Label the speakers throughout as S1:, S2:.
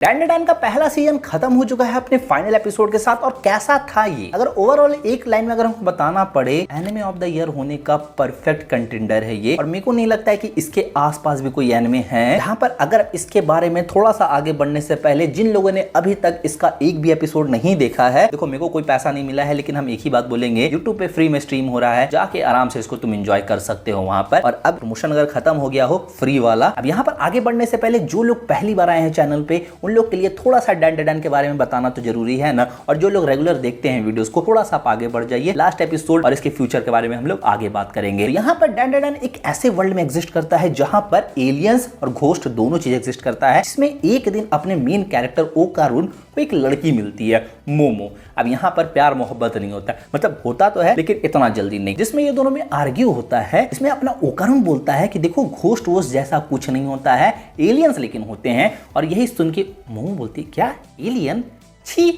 S1: डैंडेडैन का पहला सीजन खत्म हो चुका है अपने फाइनल एपिसोड के साथ। और कैसा था ये, अगर ओवरऑल एक लाइन में अगर हमको बताना पड़े, एनिमे ऑफ द ईयर होने का परफेक्ट कंटेंडर है ये। और मेरे को नहीं लगता है कि इसके आसपास भी कोई एनिमे है जहां पर अगर इसके बारे में थोड़ा सा आगे बढ़ने से पहले जिन लोगों ने अभी तक इसका एक भी एपिसोड नहीं देखा है, देखो मेरे को कोई पैसा नहीं मिला है, लेकिन हम एक ही बात बोलेंगे, यूट्यूब पे फ्री में स्ट्रीम हो रहा है, जाके आराम से इसको तुम एंजॉय कर सकते हो वहां पर। और अब प्रमोशन अगर खत्म हो गया हो फ्री वाला, अब यहाँ पर आगे बढ़ने से पहले जो लोग पहली बार आए हैं चैनल पे, उन लोग के लिए थोड़ा सा डैंडेडैन के बारे में बताना तो जरूरी है ना। और जो लोग रेगुलर देखते हैं वीडियोस को, थोड़ा सा आप आगे बढ़ जाइए, लास्ट एपिसोड और इसके फ्यूचर के बारे में हम लोग आगे बात करेंगे। तो यहाँ पर डैंडेडैन एक ऐसे वर्ल्ड में एग्जिस्ट करता है जहां पर एलियंस और घोस्ट दोनों चीज एग्जिस्ट करता है, जिसमें एक दिन अपने मेन कैरेक्टर ओकारुन को एक लड़की मिलती है, मोमो। अब यहाँ पर प्यार मोहब्बत नहीं होता, मतलब होता तो है लेकिन इतना जल्दी नहीं, जिसमें ये दोनों में आर्ग्यू होता है। इसमें अपना ओकारुन बोलता है कि देखो घोस्ट वोस्ट जैसा कुछ नहीं होता है, एलियंस लेकिन होते हैं। और यही सुन के मोमो बोलती है क्या एलियन, छी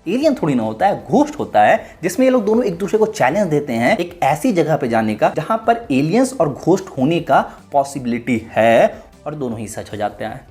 S1: एलियन थोड़ी ना होता है, घोस्ट होता है। जिसमें ये लोग दोनों एक दूसरे को चैलेंज देते हैं एक ऐसी जगह पे जाने का जहां पर एलियंस और घोस्ट होने का पॉसिबिलिटी है, और दोनों ही सच हो जाते हैं।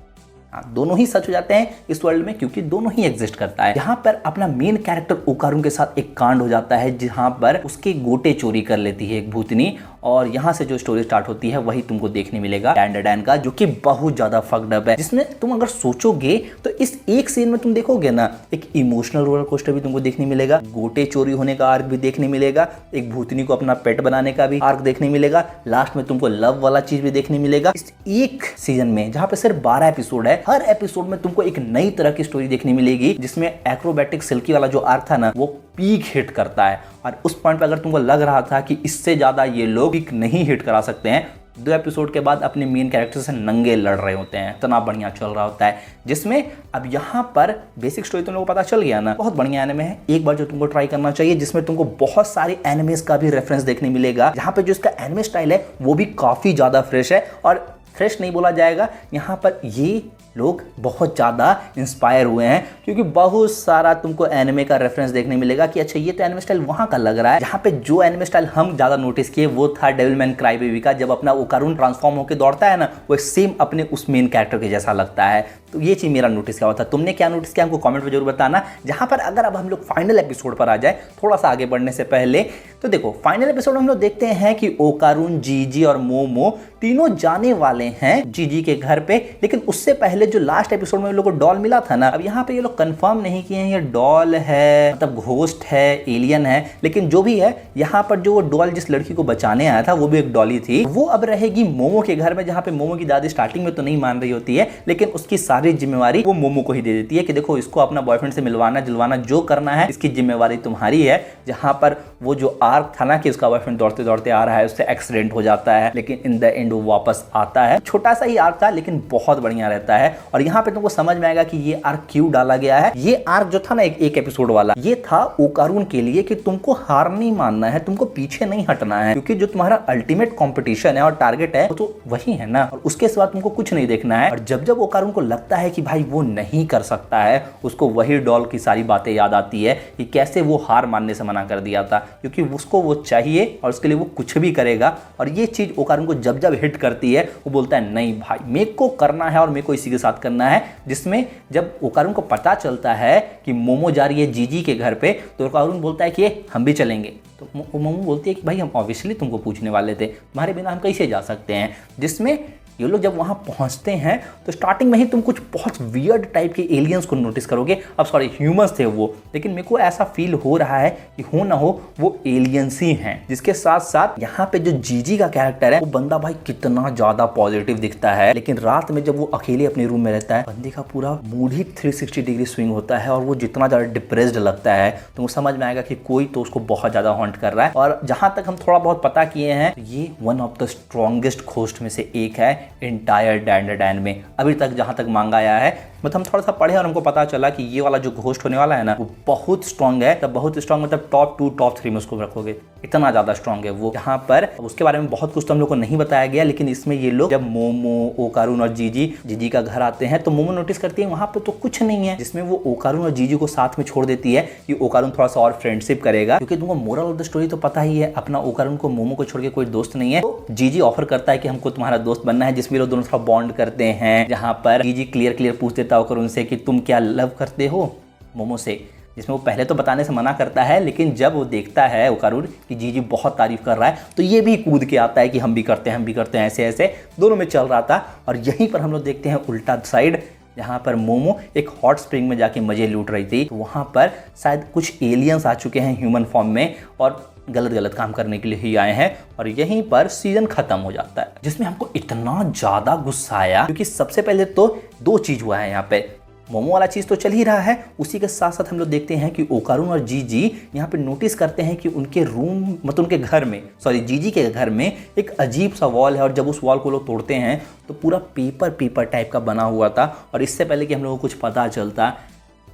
S1: दोनों ही सच हो जाते हैं इस वर्ल्ड में, क्योंकि दोनों ही एग्जिस्ट करता है। यहाँ पर अपना मेन कैरेक्टर ओकारुन के साथ एक कांड हो जाता है जहां पर उसके गोटे चोरी कर लेती है एक भूतनी, और यहाँ से जो स्टोरी स्टार्ट होती है वही तुमको देखने मिलेगा डैंडेडैन का, जो कि बहुत ज्यादा फक्ड अप है। जिसमें तुम अगर सोचोगे तो इस एक सीन में तुम देखोगे ना, एक इमोशनल रोलर कोस्टर भी तुमको देखने मिलेगा, गोटे चोरी होने का आर्क भी देखने मिलेगा, एक भूतनी को अपना पेट बनाने का भी आर्क देखने मिलेगा, लास्ट में तुमको लव वाला चीज भी देखने मिलेगा। इस एक सीजन में जहाँ पे सिर्फ 12 एपिसोड है, हर एपिसोड में तुमको एक नई तरह की स्टोरी देखने मिलेगी, जिसमें एक्रोबैटिक सिल्की वाला जो आर्क था ना, वो पीक हिट करता है। और उस पॉइंट पे अगर तुमको लग रहा था कि इससे ज्यादा ये लोग पीक नहीं हिट करा सकते हैं, 2 एपिसोड के बाद अपने मेन कैरेक्टर से नंगे लड़ रहे होते हैं, इतना बढ़िया चल रहा होता है। जिसमें अब यहाँ पर बेसिक स्टोरी तुम लोगों को पता चल गया ना, बहुत बढ़िया एनिमे है, एक बार जो तुमको ट्राई करना चाहिए। जिसमें तुमको बहुत सारे एनिमेस का भी रेफरेंस देखने मिलेगा, जहाँ पे जो इसका एनिमे स्टाइल है वो भी काफी ज्यादा फ्रेश है। और फ्रेश नहीं बोला जाएगा, यहाँ पर ये लोग बहुत ज़्यादा इंस्पायर हुए हैं, क्योंकि बहुत सारा तुमको एनिमे का रेफरेंस देखने मिलेगा कि अच्छा ये तो एनिमे स्टाइल वहाँ का लग रहा है। जहाँ पे जो एनिमे स्टाइल हम ज़्यादा नोटिस किए वो था डेविल मैन क्राई बेबी का, जब अपना ओकारुन ट्रांसफॉर्म होकर दौड़ता है ना, वो सेम अपने उस मेन कैरेक्टर के जैसा लगता है। तो ये चीज़ मेरा नोटिस किया हुआ था, तुमने क्या नोटिस किया हमको कमेंट में जरूर बताना। जहाँ पर अगर अब हम लोग फाइनल एपिसोड पर आ जाए, थोड़ा सा आगे बढ़ने से पहले, तो देखो फाइनल एपिसोड में हम लोग देखते हैं कि ओकारुन, जीजी और मोमो तीनों जाने वाले हैं जीजी के घर पे। लेकिन उससे पहले जो लास्ट एपिसोड में लोगों को डॉल मिला था ना, अब यहाँ पे ये लोग कंफर्म नहीं किए हैं ये डॉल है, मतलब घोस्ट है, एलियन है, लेकिन जो भी है, यहाँ पर जो वो डॉल जिस लड़की को बचाने आया था वो भी एक डॉली थी, वो अब रहेगी मोमो के घर में। जहाँ पे मोमो की दादी स्टार्टिंग में तो नहीं मान रही होती है, लेकिन उसकी सारी जिम्मेवारी वो मोमो को ही दे देती है कि देखो इसको अपना बॉयफ्रेंड से मिलवाना जुलवाना जो करना है, इसकी जिम्मेवारी तुम्हारी है। जहाँ पर वो जो आर्क था ना कि उसका बॉयफ्रेंड दौड़ते दौड़ते आ रहा है, उससे एक्सीडेंट हो जाता है, लेकिन इन द एंड वो वापस आता है। छोटा सा ही आर्क था लेकिन बहुत बढ़िया रहता है। और यहाँ पे तुमको समझ में आएगा कि ये आर्क क्यों डाला गया है। ये आर्क जो था ना एक एपिसोड वाला, ये था ओकारुन के लिए कि तुमको हार नहीं मानना है, तुमको पीछे नहीं हटना है, क्योंकि जो तुम्हारा अल्टीमेट कंपटीशन है और टारगेट है वो तो वही है ना, और उसके सिवा तुमको कुछ नहीं देखना है। और जब जब ओकारुन को लगता है कि भाई वो नहीं कर सकता है, उसको वही डॉल की सारी बातें याद आती है कि कैसे वो हार मानने से मना कर दिया था, क्योंकि उसको वो चाहिए और उसके लिए वो कुछ भी करेगा। और ये चीज ओकारुन को जब जब हिट करती है, वो बोलता है नहीं भाई मेरे को करना है और मेरे को इसी के साथ करना है। जिसमें जब ओकारुन को पता चलता है कि मोमो जा रही है जीजी के घर पे, तो ओकारुन बोलता है कि हम भी चलेंगे। तो मोमो बोलती है कि भाई हम ऑब्वियसली तुमको पूछने वाले थे, तुम्हारे बिना हम कैसे जा सकते हैं। जिसमें ये लोग जब वहां पहुंचते हैं तो स्टार्टिंग में ही तुम कुछ बहुत वियर्ड टाइप के एलियंस को नोटिस करोगे। अब सॉरी ह्यूमंस थे वो, लेकिन मेरे को ऐसा फील हो रहा है कि हो ना हो वो एलियंस ही हैं। जिसके साथ साथ यहाँ पे जो जीजी का कैरेक्टर है, वो बंदा भाई कितना ज्यादा पॉजिटिव दिखता है, लेकिन रात में जब वो अकेले अपने रूम में रहता है, बंदे का पूरा मूड ही 360 डिग्री स्विंग होता है, और वो जितना ज्यादा डिप्रेस्ड लगता है तो वो समझ में आएगा कि कोई तो उसको बहुत ज्यादा हॉन्ट कर रहा है। और जहां तक हम थोड़ा बहुत पता किए हैं, ये one of the strongest ghost में से एक है इंटायर डैंडेडैन में, अभी तक जहां तक मांगा आया है। मतलब हम थोड़ा सा पढ़े और हमको पता चला कि ये वाला जो घोस्ट होने वाला है ना, वो बहुत स्ट्रॉन्ग है। तब बहुत स्ट्रॉन्ग मतलब टॉप 2 टॉप 3 में उसको रखोगे, इतना ज्यादा स्ट्रॉन्ग है वो। यहाँ पर उसके बारे में बहुत कुछ तो हम लोग को नहीं बताया गया, लेकिन इसमें ये लोग जब मोमो, ओकारुन और जीजी का घर आते हैं, तो मोमो नोटिस करती है वहां पर तो कुछ नहीं है, जिसमें वो ओकारुन और जीजी को साथ में छोड़ देती है कि ओकारुन थोड़ा सा और फ्रेंडशिप करेगा। क्योंकि तुमको मोरल ऑफ द स्टोरी तो पता ही है, अपना ओकारुन को मोमो को छोड़ के कोई दोस्त नहीं है। तो जीजी ऑफर करता है कि हमको तुम्हारा दोस्त बनना है, जिसमें लोग दोनों थोड़ा बॉन्ड करते हैं। जहां पर जीजी क्लियर पूछ देता कहता होकर उनसे कि तुम क्या लव करते हो मोमो से, जिसमें वो पहले तो बताने से मना करता है, लेकिन जब वो देखता है ओकारुर कि जी बहुत तारीफ कर रहा है तो ये भी कूद के आता है कि हम भी करते हैं, ऐसे ऐसे दोनों में चल रहा था। और यहीं पर हम लोग देखते हैं उल्टा साइड, जहाँ पर मोमो एक हॉट स्प्रिंग में जाके मजे लूट रही थी, तो वहाँ पर शायद कुछ एलियंस आ चुके हैं ह्यूमन फॉर्म में और गलत काम करने के लिए ही आए हैं। और यहीं पर सीजन खत्म हो जाता है, जिसमें हमको इतना ज़्यादा गुस्सा आया क्योंकि सबसे पहले तो दो चीज़ हुआ है यहाँ पे। मोमो वाला चीज़ तो चल ही रहा है, उसी के साथ साथ हम लोग देखते हैं कि ओकारुन और जीजी यहाँ पे नोटिस करते हैं कि उनके रूम मतलब उनके घर में, सॉरी जीजी के घर में एक अजीब सा वॉल है। और जब उस वॉल को लोग तोड़ते हैं तो पूरा पेपर टाइप का बना हुआ था। और इससे पहले कि हम लोगों को कुछ पता चलता,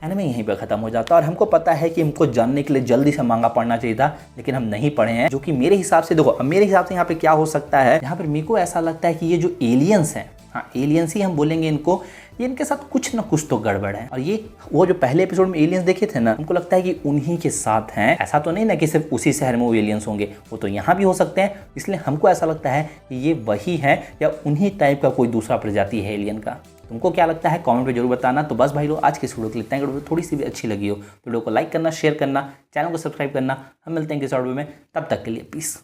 S1: एनिमे यहीं पर ख़त्म हो जाता। और हमको पता है कि हमको जानने के लिए जल्दी से मांगा पढ़ना चाहिए था, लेकिन हम नहीं पढ़े हैं, जो कि मेरे हिसाब से देखो, अब मेरे हिसाब से यहाँ पे क्या हो सकता है, यहाँ पर मेरे को ऐसा लगता है कि ये जो एलियंस हैं, हाँ एलियंस ही हम बोलेंगे इनको, ये इनके साथ कुछ ना कुछ तो गड़बड़ है। और ये वो जो पहले एपिसोड में एलियंस देखे थे ना, हमको लगता है कि उन्हीं के साथ हैं। ऐसा तो नहीं ना कि सिर्फ उसी शहर में वो एलियंस होंगे, वो तो यहाँ भी हो सकते हैं। इसलिए हमको ऐसा लगता है कि ये वही है या उन्हीं टाइप का कोई दूसरा प्रजाति है एलियन का। तुमको क्या लगता है कमेंट में जरूर बताना। तो बस भाई लोग आज के इस वीडियो को लिखते हैं, अगर थोड़ी सी भी अच्छी लगी हो तो वीडियो को लाइक करना, शेयर करना, चैनल को सब्सक्राइब करना। हम मिलते हैं किसी वीडियो में, तब तक के लिए पीस।